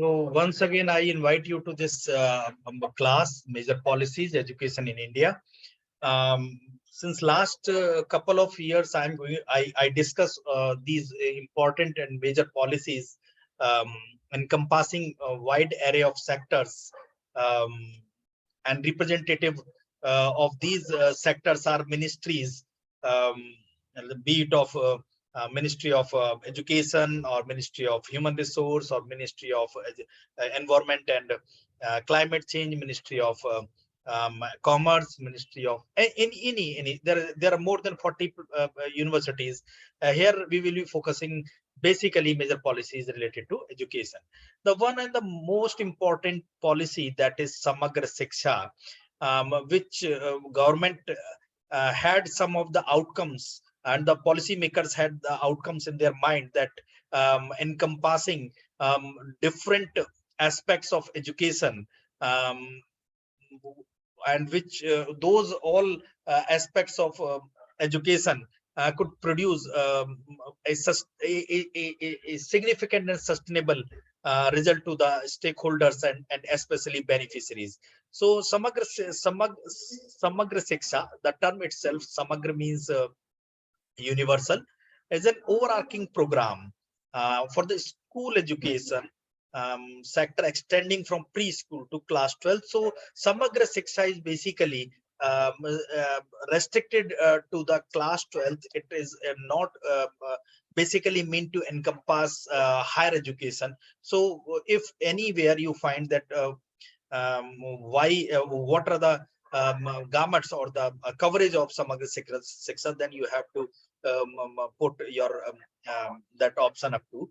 So once again, I invite you to this class, Major Policies, Education in India. Since last couple of years, I discuss these important and major policies um, encompassing a wide array of sectors, um, and representative of these sectors are ministries, um, be it of Ministry of Education, or Ministry of Human Resource, or Ministry of Environment and Climate Change, Ministry of Commerce, Ministry of any. There are more than 40 universities. Here we will be focusing basically major policies related to education. The one and the most important policy, that is Samagra Shiksha, which government had some of the outcomes, and the policymakers had the outcomes in their mind, that encompassing different aspects of education, um, and which those all aspects of education could produce a significant and sustainable result to the stakeholders, and especially beneficiaries. So Samagra Shiksha, the term itself, Samagra means universal, is an overarching program for the school education sector, extending from preschool to class 12. So Samagra Shiksha is basically restricted to the class 12th. It is not basically meant to encompass higher education. So if anywhere you find that what are the gamuts or the coverage of Samagra Shiksha, then you have to put your that option up to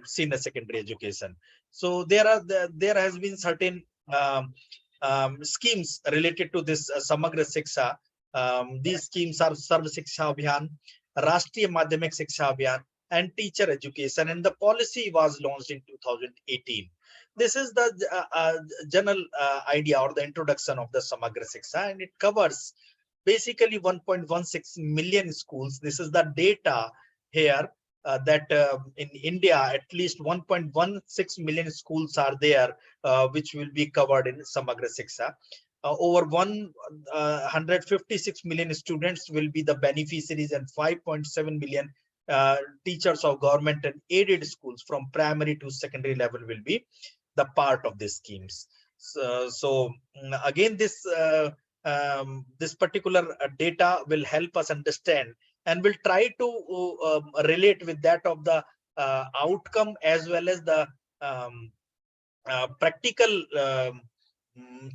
senior secondary education. So there has been certain schemes related to this Samagra Shiksha. These schemes are Sarv Shiksha Abhiyan, Rashtriya Madhyamik Shiksha Abhiyan, and teacher education, and the policy was launched in 2018. This is the general idea or the introduction of the Samagra Shiksha, and it covers basically 1.16 million schools. This is the data here, that in India, at least 1.16 million schools are there, which will be covered in Samagra Shiksha. Over 156 million students will be the beneficiaries, and 5.7 million teachers of government and aided schools from primary to secondary level will be the part of these schemes. So again, this particular data will help us understand, and we'll try to relate with that of the outcome, as well as the practical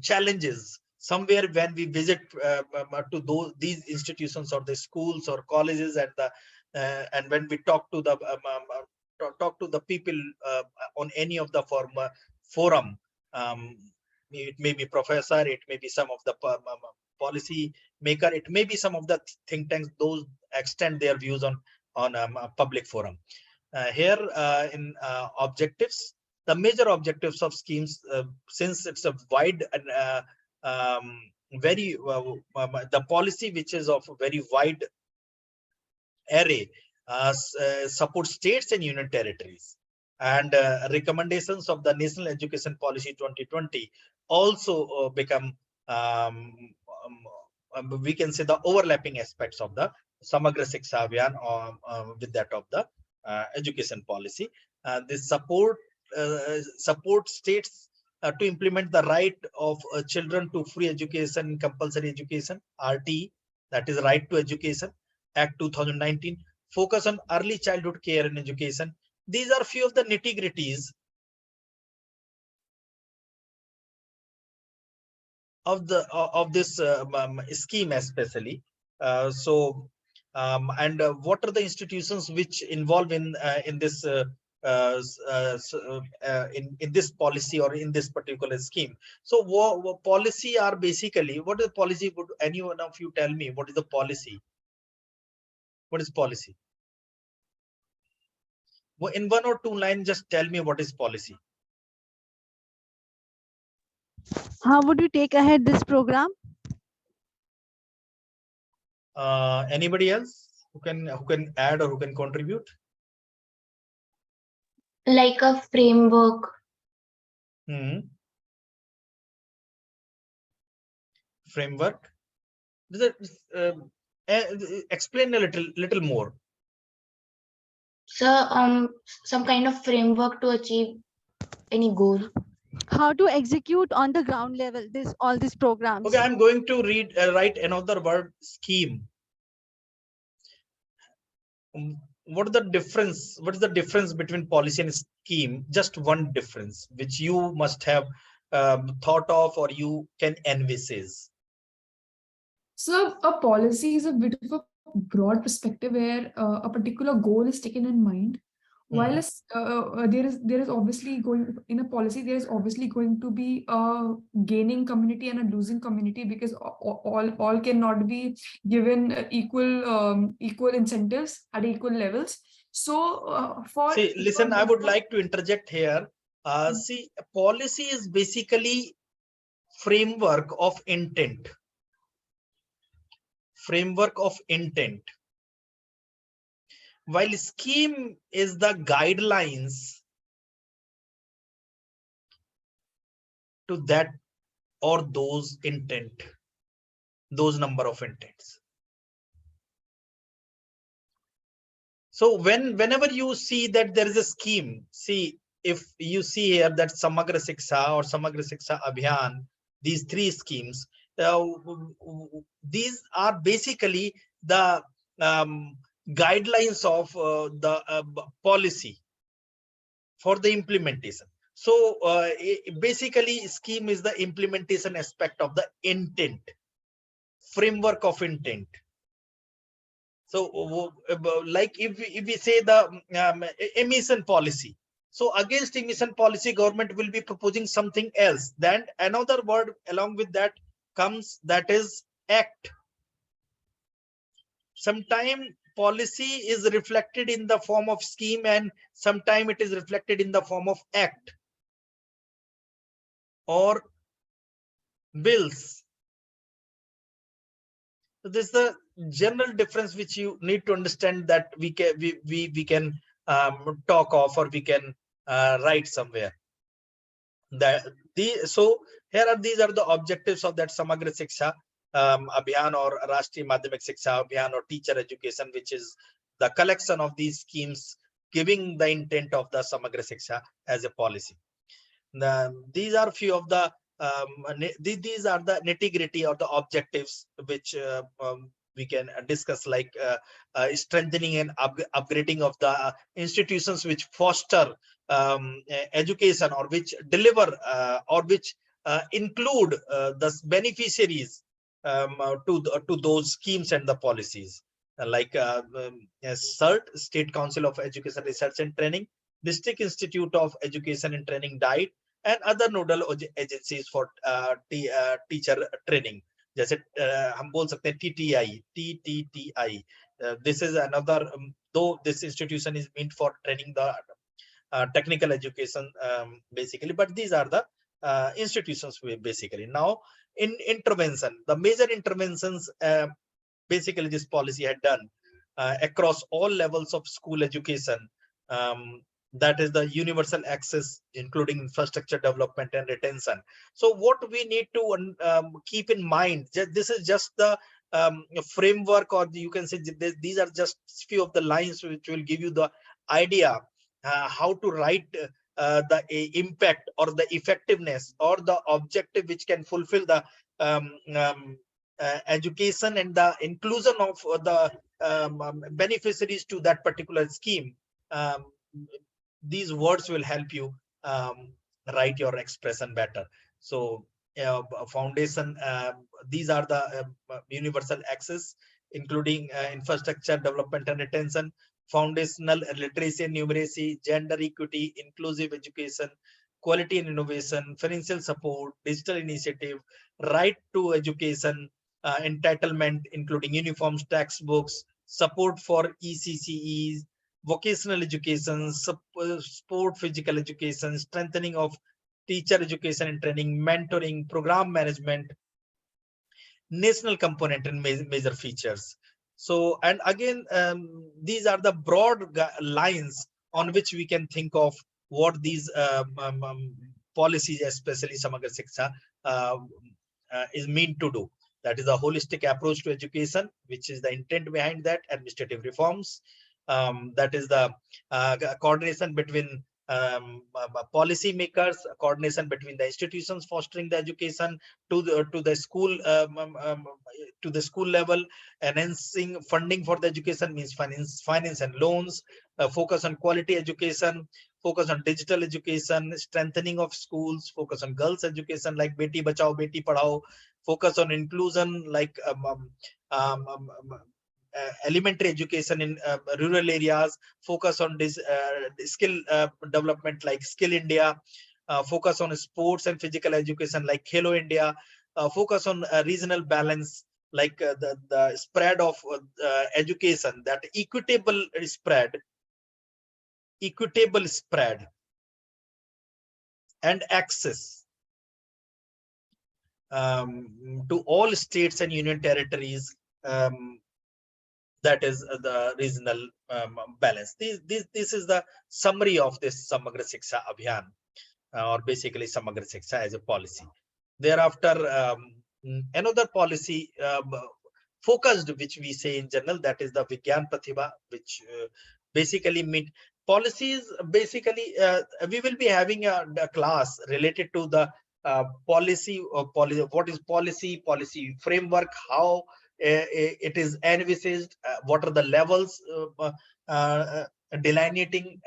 challenges somewhere when we visit to these institutions or the schools or colleges, and when we talk to the people on any of the forum. It may be professor, it may be some of the policy maker, it may be some of the think tanks, those extend their views on a public forum. Here in objectives, the major objectives of schemes, since it's a wide and very the policy which is of very wide array, support states and union territories, and recommendations of the National Education Policy 2020 also become we can say the overlapping aspects of the Samagra Shiksha Abhiyan with that of the education policy. This support states to implement the right of children to free education, compulsory education, RT, that is Right to Education Act 2019, focus on early childhood care and education. These are few of the nitty-gritties of this scheme especially. What are the institutions which involve in this in this policy or in this particular scheme? So policy are basically, what is policy? Would any one of you tell me what is the policy? What is policy? Well, in one or two lines, just tell me what is policy. How would you take ahead this program? Anybody else who can add or who can contribute? Like a framework Framework. Explain a little more. So, some kind of framework to achieve any goal. How to execute on the ground level all these programs. Okay, I'm going to write another word, scheme. What is the difference? What is the difference between policy and scheme? Just one difference, which you must have thought of or you can envisage. So a policy is a bit of a broad perspective where a particular goal is taken in mind. While there is obviously going in a policy, there is obviously going to be a gaining community and a losing community, because all cannot be given equal incentives at equal levels. So See, listen, I would like to interject here. See, policy is basically framework of intent. Framework of intent. While scheme is the guidelines to that or those intent, those number of intents. So whenever you see that there is a scheme, see, if you see here that Samagra Shiksha or Samagra Shiksha Abhiyan, these three schemes, these are basically the guidelines of the policy for the implementation. So basically scheme is the implementation aspect of the intent, framework of intent. So like if we say the emission policy, so against emission policy, government will be proposing something else. Then another word along with that comes, that is act. Sometimes policy is reflected in the form of scheme and sometimes it is reflected in the form of act or bills. So this is the general difference which you need to understand, that we can talk of, or we can write somewhere. So here these are the objectives of that Samagra Shiksha Abhiyan or Rashtriya Madhyamik Shiksha Abhiyan or teacher education, which is the collection of these schemes giving the intent of the Samagra Shiksha as a policy. These are few of the these are the nitty-gritty of the objectives which we can discuss, like strengthening and upgrading of the institutions which foster education, or which deliver or which include the beneficiaries to those schemes and the policies, like CERT, State Council of Education Research and Training, District Institute of Education and Training, DIET, and other nodal agencies for teacher training. जैसे हम बोल सकते हैं TTI. This is another, though this institution is meant for training the technical education basically, but these are the institutions basically. Now in intervention, the major interventions basically this policy had done across all levels of school education, that is the universal access, including infrastructure development and retention. So what we need to keep in mind, this is just the framework, or you can say these are just few of the lines which will give you the idea how to write the impact or the effectiveness or the objective which can fulfill the education and the inclusion of the beneficiaries to that particular scheme. These words will help you write your expression better. So foundation, these are the universal access, including infrastructure development and retention, foundational literacy and numeracy, gender equity, inclusive education, quality and innovation, financial support, digital initiative, right to education, entitlement, including uniforms, textbooks, support for ECCEs, vocational education, sport physical education, strengthening of teacher education and training, mentoring, program management, national component and major features. So, and again, these are the broad lines on which we can think of what these policies, especially Samagra Shiksha, is meant to do. That is a holistic approach to education, which is the intent behind that. Administrative reforms, that is the coordination between policy makers, coordination between the institutions fostering the education to the school, to the school level. Enhancing funding for the education means finance and loans. Focus on quality education, focus on digital education, strengthening of schools, focus on girls education like Beti Bachao Beti Padhao, focus on inclusion like elementary education in rural areas, focus on this skill development like Skill India, focus on sports and physical education like Khelo India, focus on regional balance like the spread of education, that equitable spread and access to all states and union territories. That is the regional balance. This is the summary of this Samagra Shiksha Abhiyan, or basically Samagra Shiksha as a policy. Thereafter, another policy focused, which we say in general, that is the Vigyan Pratibha, which basically mean policies. Basically, we will be having a class related to the policy, what is policy framework, how it is envisaged, what are the levels delineating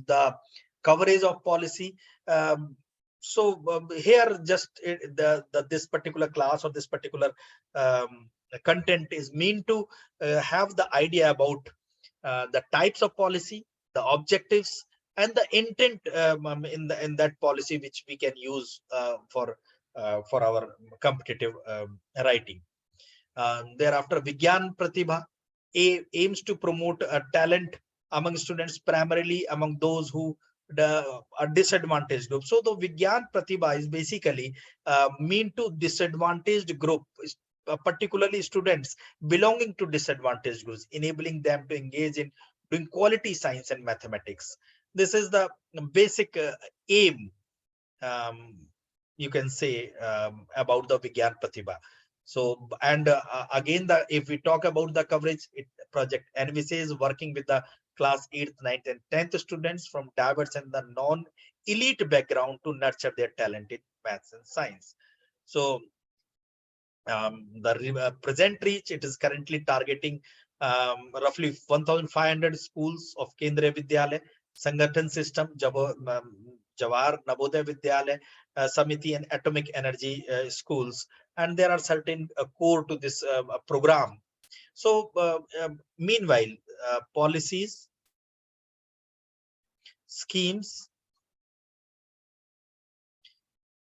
the coverage of policy. Here just this particular class or this particular content is meant to have the idea about the types of policy, the objectives, and the intent in that policy, which we can use for our competitive writing. Thereafter, Vigyan Pratibha aims to promote talent among students, primarily among those who are disadvantaged group. So the Vigyan Pratibha is basically mean to disadvantaged group, particularly students belonging to disadvantaged groups, enabling them to engage in doing quality science and mathematics. This is the basic aim, you can say, about the Vigyan Pratibha. So, and again, if we talk about the coverage, project envisages working with the class 8th, 9th, and 10th students from diverse and the non-elite background to nurture their talent in maths and science. So, the present reach, it is currently targeting roughly 1,500 schools of Kendriya Vidyalaya, Sangathan system, Jawahar Navodaya Vidyalaya, Samiti, and Atomic Energy schools. And there are certain core to this program. So meanwhile, policies, schemes,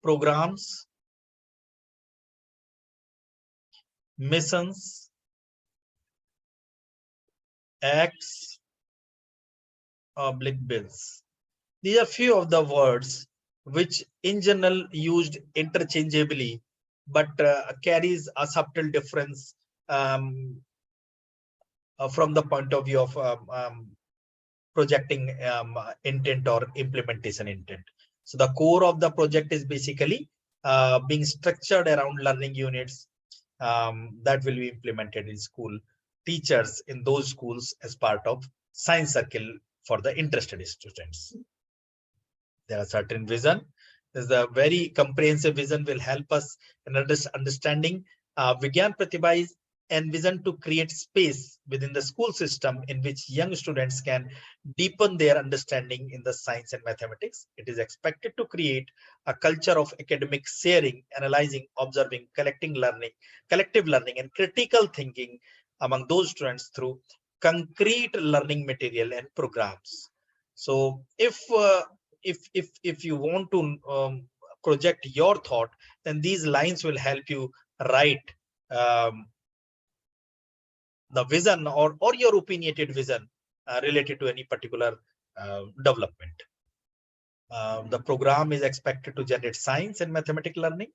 programs, missions, acts, bills. These are few of the words which in general used interchangeably, but carries a subtle difference from the point of view of projecting intent or implementation intent. So the core of the project is basically being structured around learning units that will be implemented in school, teachers in those schools as part of science circle for the interested students. There are certain vision. There's a very comprehensive vision will help us in understanding. Vigyan Pratibha is envisioned to create space within the school system in which young students can deepen their understanding in the science and mathematics. It is expected to create a culture of academic sharing, analyzing, observing, collective learning, and critical thinking among those students through concrete learning material and programs. So if you want to project your thought, then these lines will help you write the vision or your opinionated vision related to any particular development. The program is expected to generate science and mathematical learning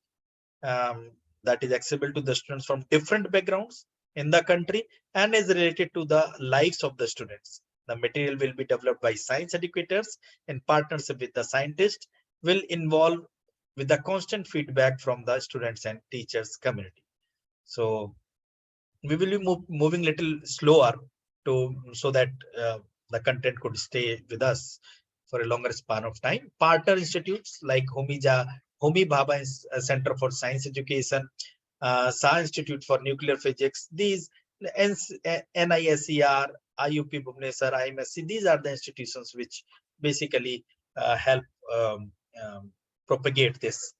that is accessible to the students from different backgrounds in the country and is related to the lives of the students. The material will be developed by science educators in partnership with the scientists will involve with the constant feedback from the students and teachers community. So we will be moving little slower so that the content could stay with us for a longer span of time. Partner institutes like Homi Bhabha Center for Science Education, SA Institute for Nuclear Physics, these NISER, IUP Bhubaneswar, IMSC, these are the institutions which basically help propagate this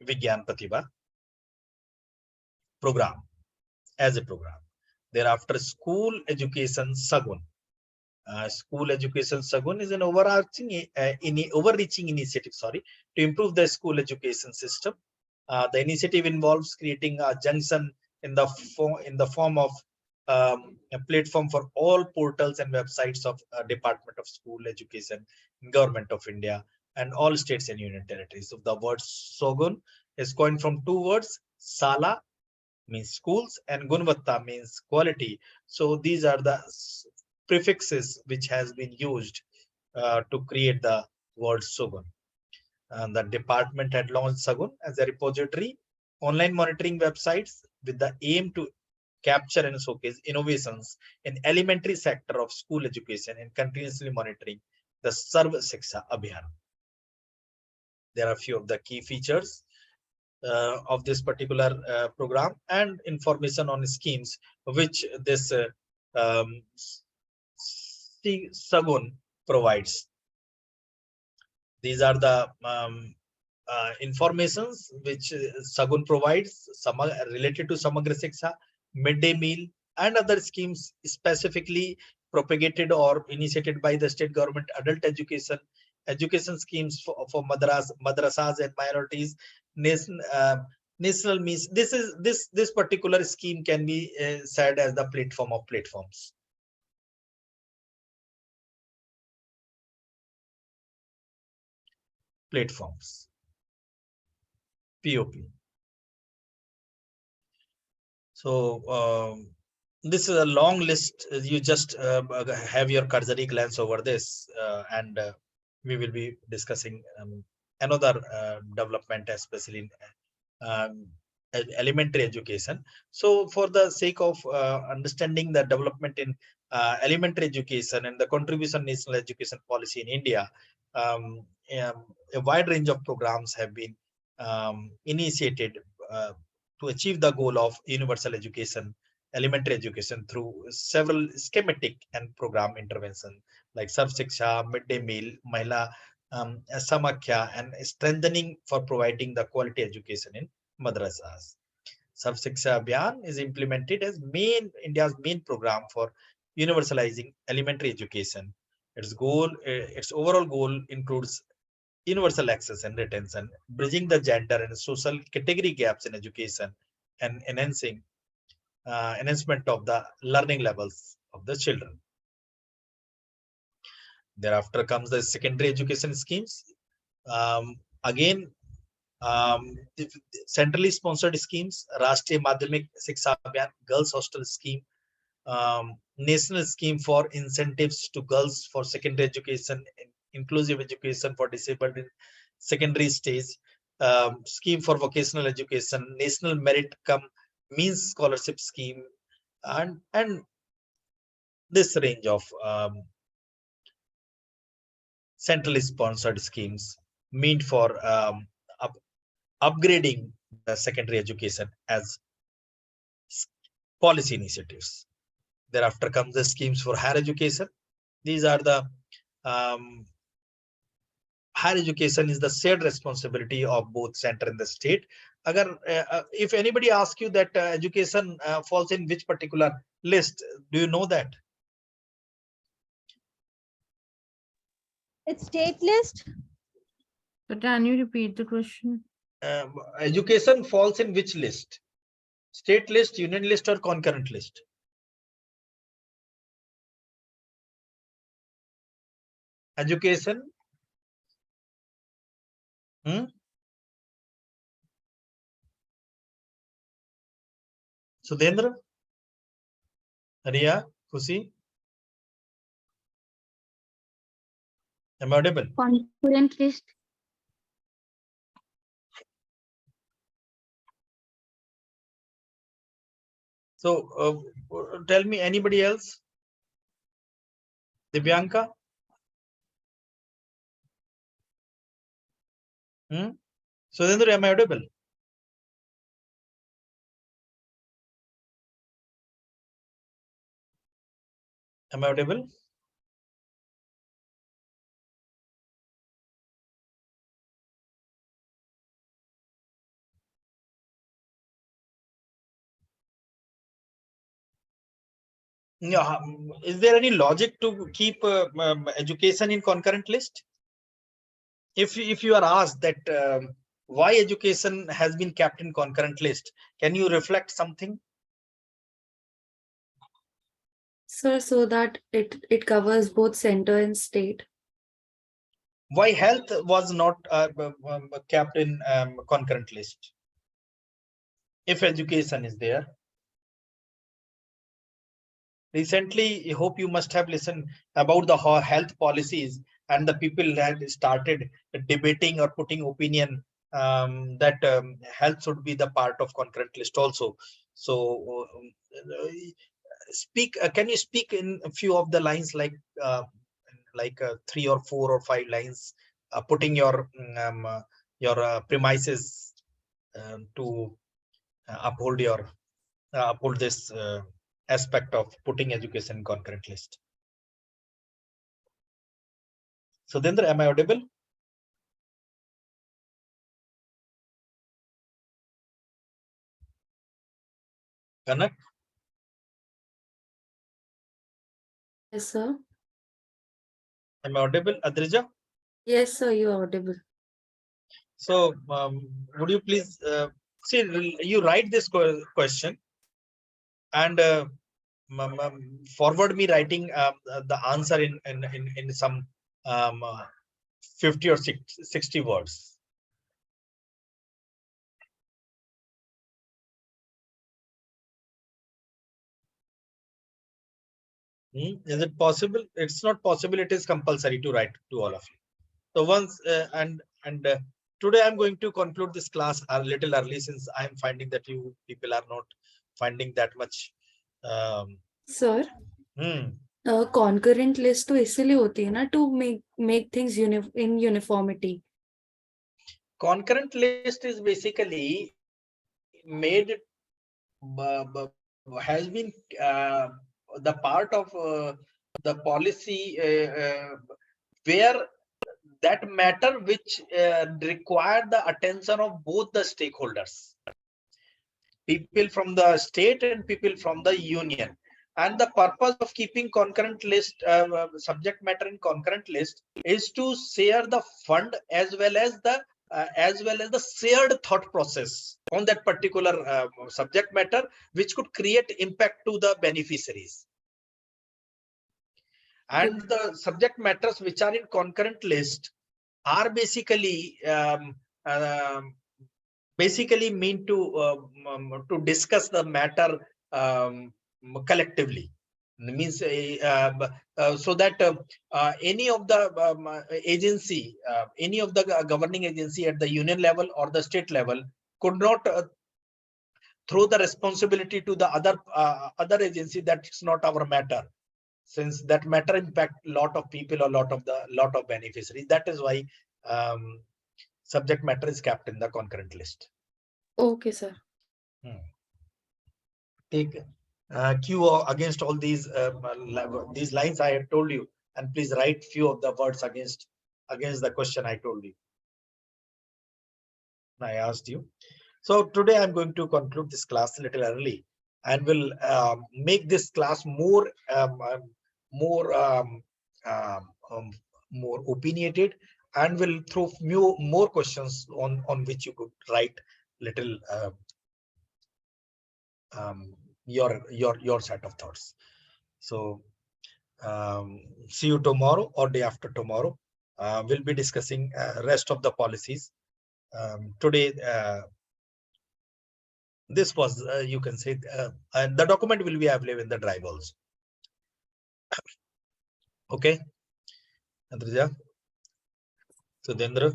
Vigyan Pratibha program as a program. Thereafter, school education Sagun. School education Sagun is an overreaching initiative, to improve the school education system. The initiative involves creating a junction in the form of a platform for all portals and websites of Department of School Education, Government of India, and all states and union territories. So the word Sagun is coined from two words: Sala means schools and Gunvatta means quality. So these are the prefixes which has been used to create the word Sagun. And the department had launched Sagun as a repository, online monitoring websites with the aim to capture and showcase innovations in elementary sector of school education and continuously monitoring the Sarva Shiksha Abhiyan. There are a few of the key features of this particular program and information on schemes which this Sagun provides. These are the informations which Sagun provides related to Samagra Shiksha, midday meal, and other schemes specifically propagated or initiated by the state government, adult education schemes for madrasas and minorities. National means this particular scheme can be said as the platform of platforms. Platforms. POP. So this is a long list. You just have your cursory glance over this, and we will be discussing another development, especially in elementary education. So for the sake of understanding the development in elementary education and the contribution national education policy in India, a wide range of programs have been initiated to achieve the goal of universal education, elementary education, through several schematic and program intervention like Sarv Shiksha, midday meal, Mahila Samakhya, and strengthening for providing the quality education in madrasas. Sarv Shiksha Abhiyan is implemented as India's main program for universalizing elementary education. Its overall goal includes universal access and retention, bridging the gender and social category gaps in education, and enhancement of the learning levels of the children. Thereafter comes the secondary education schemes. Again, centrally sponsored schemes: Rashtriya Madhyamik Shiksha Abhiyan, Girls Hostel Scheme, National Scheme for Incentives to Girls for Secondary Education, Inclusive Education for Disabled in Secondary Stage, Scheme for Vocational Education, National Merit Cum Means Scholarship Scheme, and this range of centrally sponsored schemes meant for upgrading the secondary education as policy initiatives. Thereafter comes the schemes for higher education. These are the higher education is the shared responsibility of both center and the state. Agar, if anybody asks you that education falls in which particular list, do you know that? It's state list. So can you repeat the question? Education falls in which list? State list, union list, or concurrent list? Education. Sudhendra? Riya? Khushi? Am I audible? Concurrent list. So tell me, anybody else? Divyanka? Sudhendra, am I audible? Am I audible? Yeah. Is there any logic to keep education in concurrent list? If you are asked that why education has been kept in concurrent list, can you reflect something? Sir, so that it covers both center and state. Why health was not kept in concurrent list if education is there? Recently, I hope you must have listened about the health policies, and the people had started debating or putting opinion that health should be the part of concurrent list also. So can you speak in a few of the lines, like 3 or 4 or 5 lines, putting your premises to uphold this aspect of putting education in concurrent list? Sudhendra, am I audible? Kanak? Yes, sir. Am I audible? Adrija? Yes, sir, you are audible. So would you please see, you write this question and forward me writing the answer in some 50 or 60 words. Is it possible? It's not possible. It is compulsory to write to all of you. So once today I'm going to conclude this class a little early, since I'm finding that you people are not finding that much. Sir, concurrent list तो इसलिए होती है ना, to make things in uniformity. Concurrent list is basically made has been the part of the policy where that matter which require the attention of both the stakeholders, people from the state and people from the union. And the purpose of keeping concurrent list subject matter in concurrent list is to share the fund as well as the shared thought process on that particular subject matter, which could create impact to the beneficiaries. And the subject matters which are in concurrent list are basically mean to discuss the matter collectively. Means so that any of the agency, any of the governing agency at the union level or the state level could not throw the responsibility to the other agency. That's not our matter, since that matter impact lot of people or lot of beneficiaries. That is why subject matter is kept in the concurrent list. Okay, sir. Take cue against all these lines I have told you, and please write few of the words against the question I told you, I asked you. So today I'm going to conclude this class a little early, and will make this class more opinionated, and will throw more questions on which you could write little your set of thoughts. So see you tomorrow or day after tomorrow. We'll be discussing rest of the policies. Today this was you can say and the document will be available in the drive also. Okay, Andrija, Sudhendra.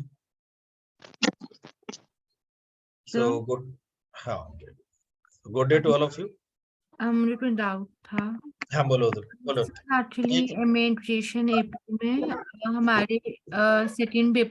So good day to all of you. मुझे कोई doubt था हाँ बोलो बोलो। Actually main education AP में हमारे second paper